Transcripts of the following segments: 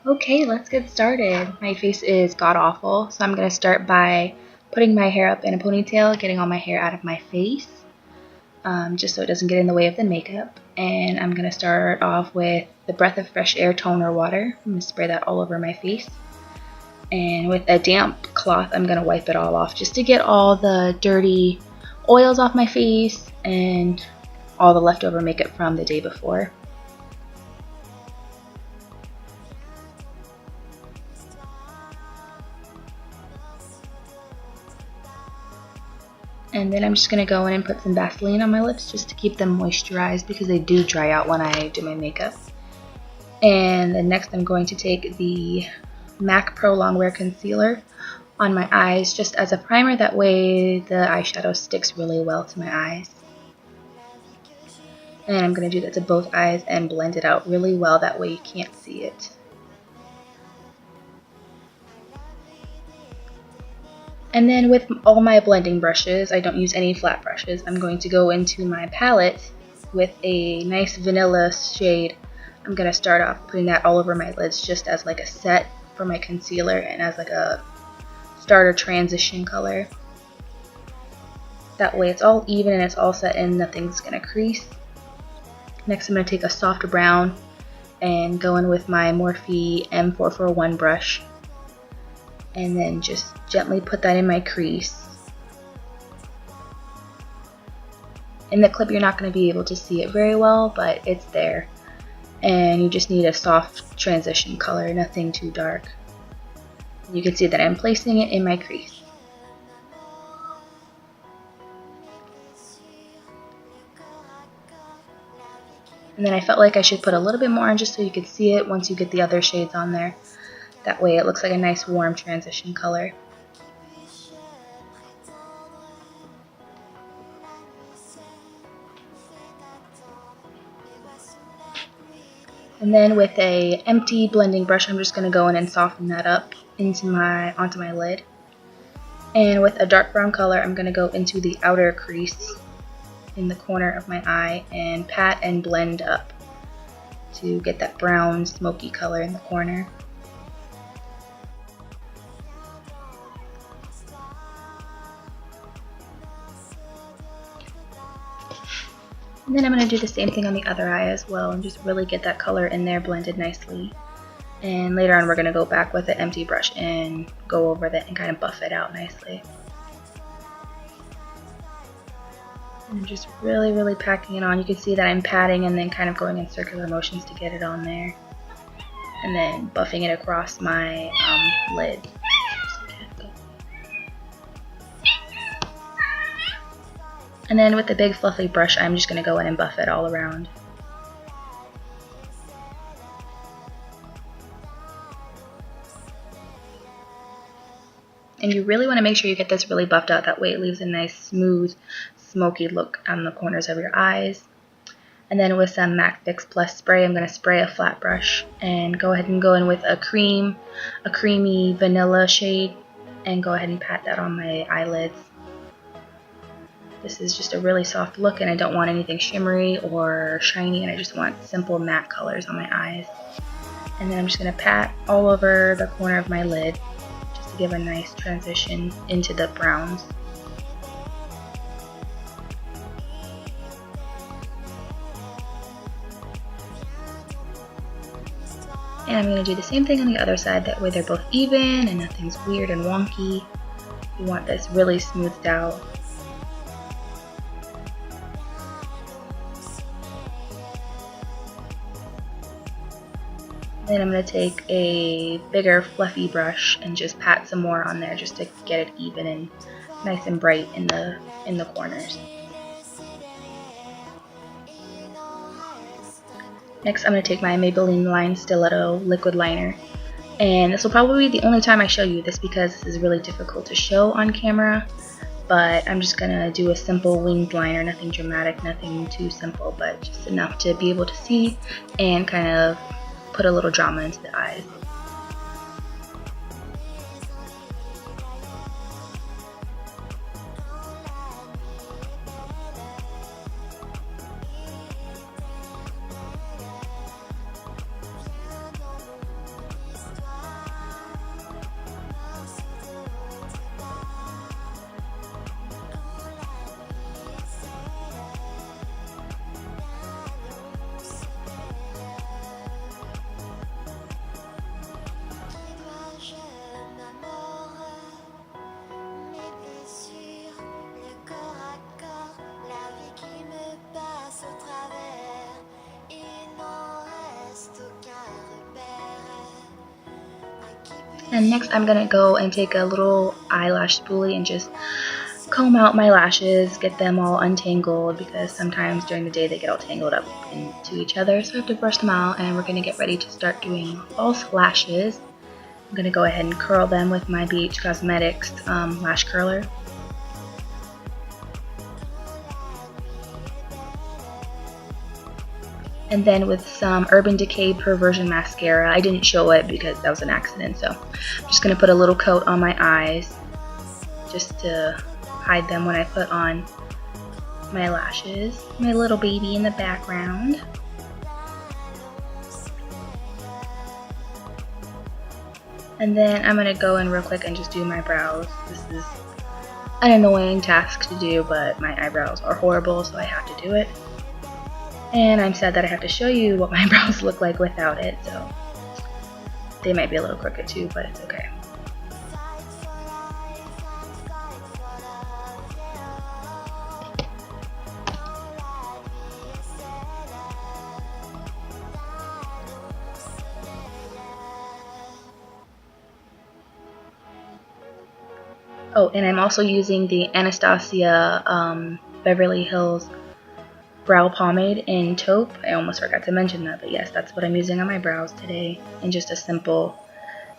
Okay, let's get started. My face is god-awful, so I'm going to start by putting my hair up in a ponytail, getting all my hair out of my face, just so it doesn't get in the way of the makeup. And I'm going to start off with the Breath of Fresh Air Toner Water. I'm going to spray that all over my face. And with a damp cloth, I'm going to wipe it all off just to get all the dirty oils off my face and all the leftover makeup from the day before. And then I'm just going to go in and put some Vaseline on my lips just to keep them moisturized because they do dry out when I do my makeup. And then next I'm going to take the MAC Pro Longwear Concealer on my eyes just as a primer. That way the eyeshadow sticks really well to my eyes. And I'm going to do that to both eyes and blend it out really well. That way you can't see it. And then with all my blending brushes, I don't use any flat brushes, I'm going to go into my palette with a nice vanilla shade. I'm going to start off putting that all over my lids just as like a set for my concealer and as like a starter transition color. That way it's all even and it's all set and nothing's going to crease. Next I'm going to take a soft brown and go in with my Morphe M441 brush. And then just gently put that in my crease. In the clip you're not going to be able to see it very well, but it's there. And you just need a soft transition color, nothing too dark. You can see that I'm placing it in my crease. And then I felt like I should put a little bit more on just so you could see it once you get the other shades on there. That way it looks like a nice warm transition color. And then with a empty blending brush, I'm just going to go in and soften that up onto my lid. And with a dark brown color, I'm going to go into the outer crease in the corner of my eye and pat and blend up to get that brown smoky color in the corner. And then I'm going to do the same thing on the other eye as well and just really get that color in there blended nicely. And later on we're going to go back with an empty brush and go over that and kind of buff it out nicely. And I'm just really packing it on. You can see that I'm patting and then kind of going in circular motions to get it on there. And then buffing it across my lid. And then with the big fluffy brush, I'm just going to go in and buff it all around. And you really want to make sure you get this really buffed out, that way it leaves a nice smooth, smoky look on the corners of your eyes. And then with some MAC Fix Plus spray, I'm going to spray a flat brush and go ahead and go in with a creamy vanilla shade and go ahead and pat that on my eyelids. This is just a really soft look and I don't want anything shimmery or shiny, and I just want simple matte colors on my eyes. And then I'm just going to pat all over the corner of my lid just to give a nice transition into the browns. And I'm going to do the same thing on the other side, that way they're both even and nothing's weird and wonky. You want this really smoothed out. Then I'm going to take a bigger fluffy brush and just pat some more on there just to get it even and nice and bright in the corners. Next I'm going to take my Maybelline Line Stiletto liquid liner, and this will probably be the only time I show you this because this is really difficult to show on camera, but I'm just going to do a simple winged liner, nothing dramatic, nothing too simple, but just enough to be able to see and kind of put a little drama into the eyes. And next I'm going to go and take a little eyelash spoolie and just comb out my lashes, get them all untangled, because sometimes during the day they get all tangled up into each other, so I have to brush them out. And we're going to get ready to start doing false lashes. I'm going to go ahead and curl them with my BH Cosmetics lash curler. And then with some Urban Decay Perversion mascara. I didn't show it because that was an accident, so I'm just going to put a little coat on my eyes just to hide them when I put on my lashes. My little baby in the background. And then I'm going to go in real quick and just do my brows. This is an annoying task to do, but my eyebrows are horrible, so I have to do it. And I'm sad that I have to show you what my brows look like without it, so they might be a little crooked too, but it's okay. Oh, and I'm also using the Anastasia Beverly Hills brow pomade in taupe. I almost forgot to mention that, but yes, that's what I'm using on my brows today. And just a simple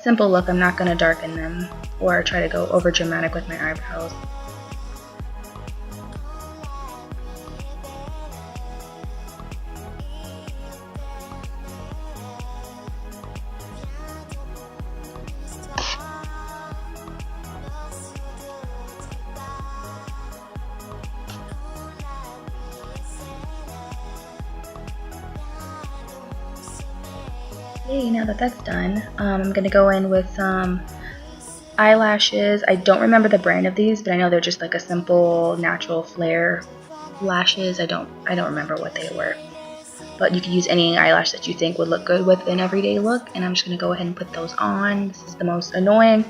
look. I'm not going to darken them or try to go over dramatic with my eyebrows. Okay, now that that's done, I'm going to go in with some eyelashes. I don't remember the brand of these, but I know they're just like a simple natural flare lashes. I don't remember what they were. But you can use any eyelash that you think would look good with an everyday look, and I'm just going to go ahead and put those on. This is the most annoying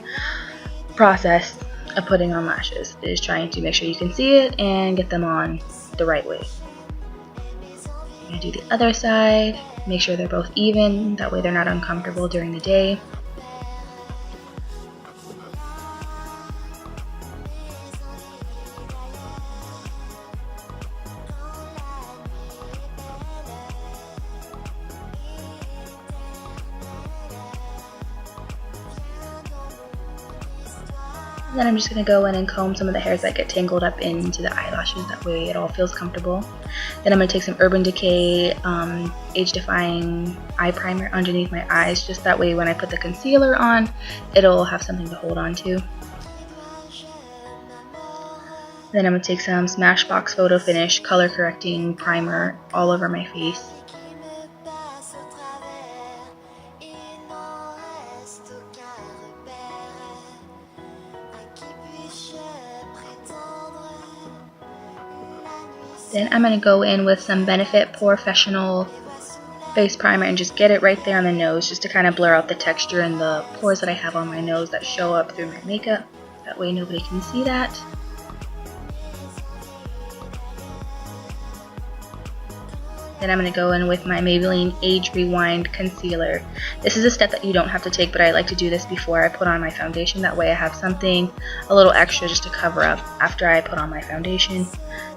process of putting on lashes, is trying to make sure you can see it and get them on the right way. I'm going to do the other side. Make sure they're both even, that way they're not uncomfortable during the day. And then I'm just going to go in and comb some of the hairs that get tangled up into the eyelashes, that way it all feels comfortable. Then I'm going to take some Urban Decay Age Defying Eye Primer underneath my eyes, just that way when I put the concealer on, it'll have something to hold on to. Then I'm going to take some Smashbox Photo Finish Color Correcting Primer all over my face. Then I'm going to go in with some Benefit Porefessional face primer and just get it right there on the nose, just to kind of blur out the texture and the pores that I have on my nose that show up through my makeup. That way nobody can see that. Then I'm going to go in with my Maybelline Age Rewind Concealer. This is a step that you don't have to take, but I like to do this before I put on my foundation. That way I have something a little extra just to cover up after I put on my foundation.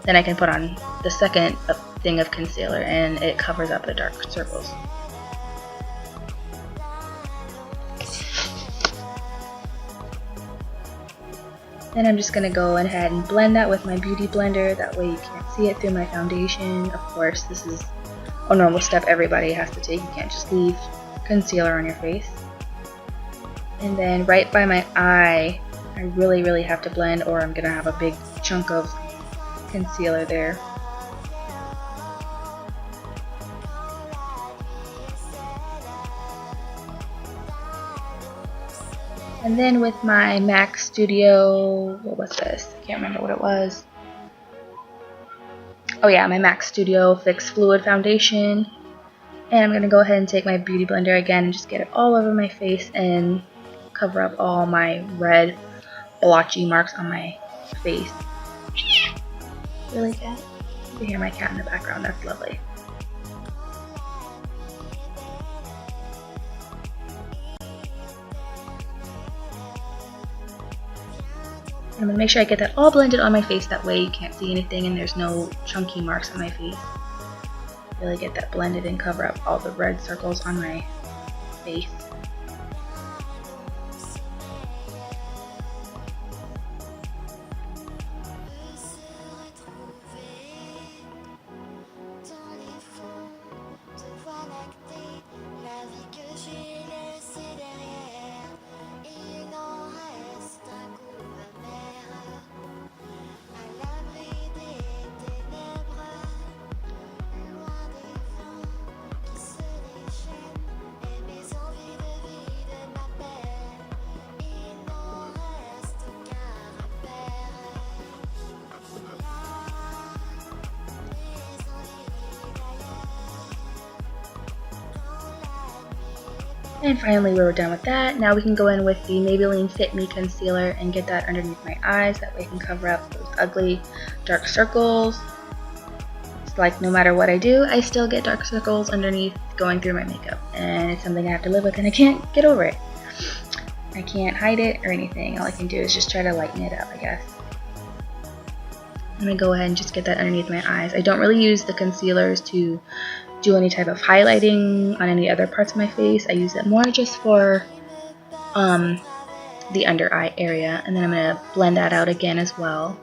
Then I can put on the second thing of concealer and it covers up the dark circles. Then I'm just going to go ahead and blend that with my beauty blender. That way you can't see it through my foundation. Of course, this is a normal step everybody has to take. You can't just leave concealer on your face. And then right by my eye, I really have to blend, or I'm going to have a big chunk of concealer there. And then with my MAC Studio, what was this? I can't remember what it was. Oh yeah, my MAC Studio Fix Fluid Foundation. And I'm going to go ahead and take my beauty blender again and just get it all over my face and cover up all my red blotchy marks on my face. Really, cat? You can hear my cat in the background. That's lovely. I'm going to make sure I get that all blended on my face, that way you can't see anything and there's no chunky marks on my face. Really get that blended and cover up all the red circles on my face. And finally, we're done with that. Now we can go in with the Maybelline Fit Me Concealer and get that underneath my eyes. That way I can cover up those ugly dark circles. It's like no matter what I do, I still get dark circles underneath going through my makeup. And it's something I have to live with and I can't get over it. I can't hide it or anything. All I can do is just try to lighten it up, I guess. I'm going to go ahead and just get that underneath my eyes. I don't really use the concealers to do any type of highlighting on any other parts of my face. I use it more just for the under eye area, and then I'm going to blend that out again as well.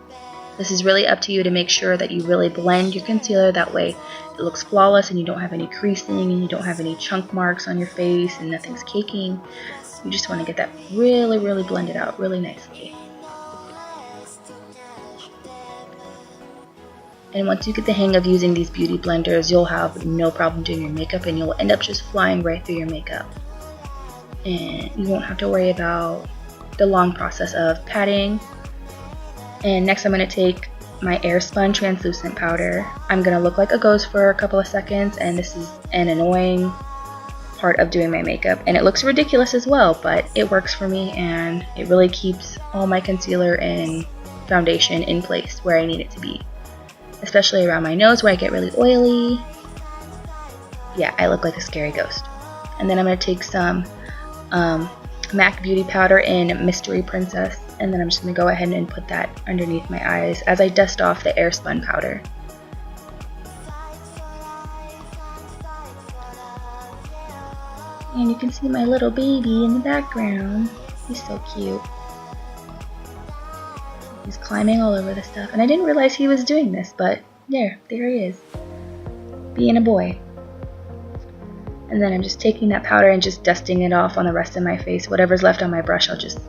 This is really up to you to make sure that you really blend your concealer, that way it looks flawless and you don't have any creasing and you don't have any chunk marks on your face and nothing's caking. You just want to get that really blended out really nicely. And once you get the hang of using these beauty blenders, you'll have no problem doing your makeup and you'll end up just flying right through your makeup. And you won't have to worry about the long process of patting. And next I'm going to take my Airspun translucent powder. I'm going to look like a ghost for a couple of seconds, and this is an annoying part of doing my makeup. And it looks ridiculous as well, but it works for me and it really keeps all my concealer and foundation in place where I need it to be. Especially around my nose where I get really oily. Yeah, I look like a scary ghost. And then I'm going to take some MAC Beauty Powder in Mystery Princess, and then I'm just going to go ahead and put that underneath my eyes as I dust off the Airspun powder. And you can see my little baby in the background. He's so cute. He's climbing all over the stuff, and I didn't realize he was doing this, but there he is, being a boy. And then I'm just taking that powder and just dusting it off on the rest of my face. Whatever's left on my brush, I'll just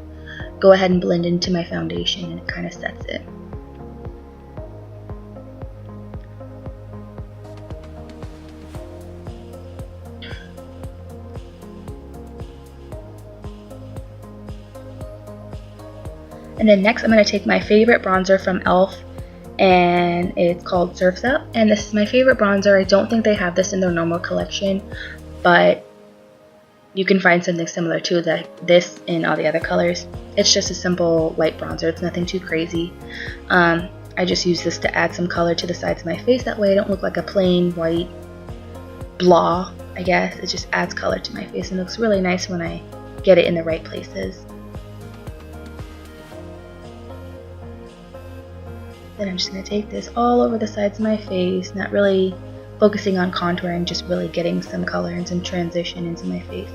go ahead and blend into my foundation, and it kind of sets it. And then next I'm going to take my favorite bronzer from e.l.f. and it's called Surf's Up. And this is my favorite bronzer. I don't think they have this in their normal collection, but you can find something similar to this in all the other colors. It's just a simple light bronzer. It's nothing too crazy. I just use this to add some color to the sides of my face. That way I don't look like a plain white blah, I guess. It just adds color to my face and looks really nice when I get it in the right places. Then I'm just going to take this all over the sides of my face, not really focusing on contouring, just really getting some color and some transition into my face.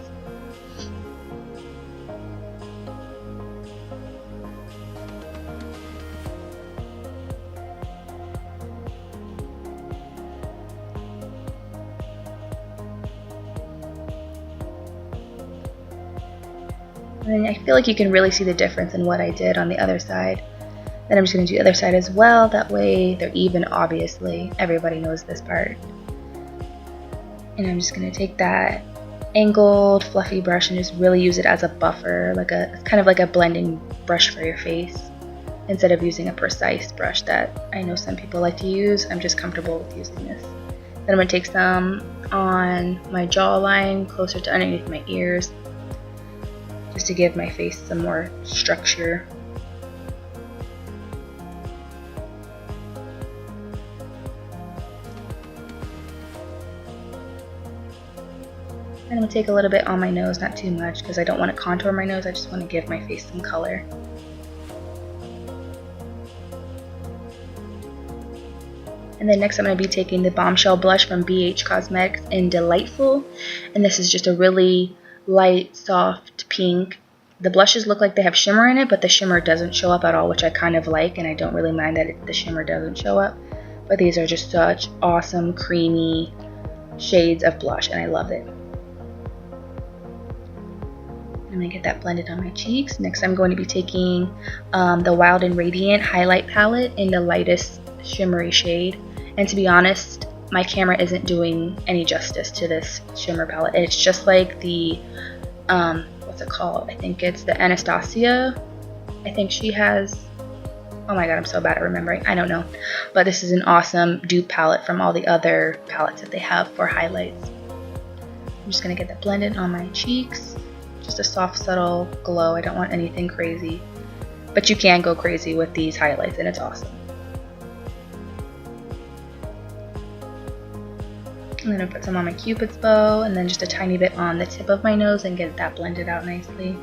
And I feel like you can really see the difference in what I did on the other side. Then I'm just going to do the other side as well, that way they're even, obviously. Everybody knows this part. And I'm just going to take that angled, fluffy brush and just really use it as a buffer, kind of like a blending brush for your face, instead of using a precise brush that I know some people like to use. I'm just comfortable with using this. Then I'm going to take some on my jawline, closer to underneath my ears, just to give my face some more structure. And I'm going to take a little bit on my nose, not too much, because I don't want to contour my nose, I just want to give my face some color. And then next I'm going to be taking the Bombshell blush from BH Cosmetics in Delightful. And this is just a really light, soft pink. The blushes look like they have shimmer in it, but the shimmer doesn't show up at all, which I kind of like, and I don't really mind that the shimmer doesn't show up. But these are just such awesome, creamy shades of blush, and I love it. I'm going to get that blended on my cheeks. Next I'm going to be taking the Wild and Radiant highlight palette in the lightest shimmery shade. And to be honest, my camera isn't doing any justice to this shimmer palette. It's just like the, what's it called? I think it's the Anastasia. I think she has, oh my god, I'm so bad at remembering. I don't know. But this is an awesome dupe palette from all the other palettes that they have for highlights. I'm just going to get that blended on my cheeks. Just a soft, subtle glow. I don't want anything crazy. But you can go crazy with these highlights, and it's awesome. I'm going to put some on my Cupid's bow, and then just a tiny bit on the tip of my nose and get that blended out nicely.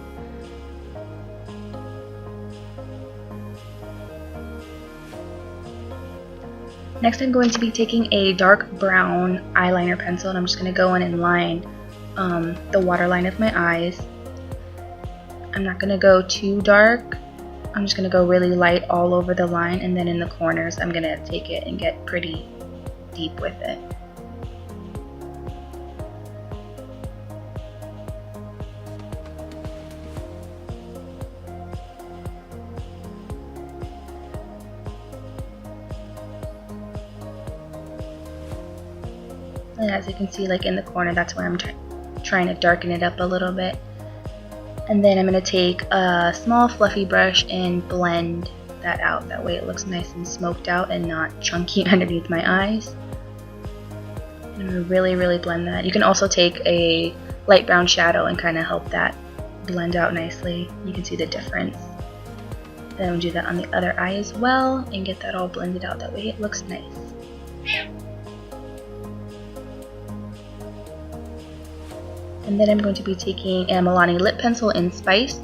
Next I'm going to be taking a dark brown eyeliner pencil, and I'm just going to go in and line the waterline of my eyes. I'm not going to go too dark. I'm just going to go really light all over the line, and then in the corners I'm going to take it and get pretty deep with it. And as you can see, like in the corner, that's where I'm trying to darken it up a little bit. And then I'm going to take a small fluffy brush and blend that out. That way it looks nice and smoked out and not chunky underneath my eyes. And I'm going to really, really blend that. You can also take a light brown shadow and kind of help that blend out nicely. You can see the difference. Then I'll do that on the other eye as well and get that all blended out. That way it looks nice. And then I'm going to be taking a Milani lip pencil in Spice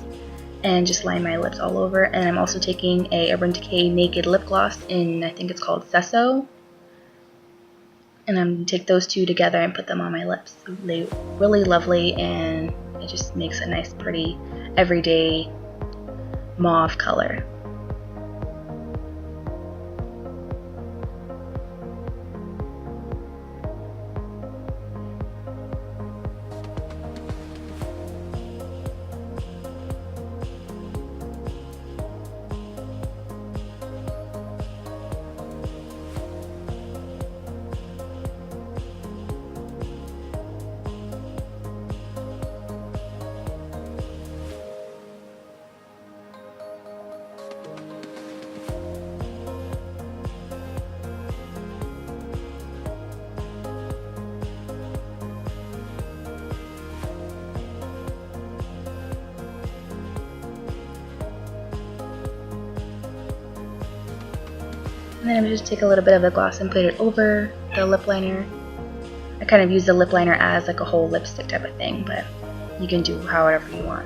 and just line my lips all over. And I'm also taking a Urban Decay Naked Lip Gloss in, I think it's called Sesso. And I'm going to take those two together and put them on my lips. They're really lovely, and it just makes a nice, pretty, everyday mauve color. And then I'm going to just take a little bit of the gloss and put it over the lip liner. I kind of use the lip liner as like a whole lipstick type of thing, but you can do however you want.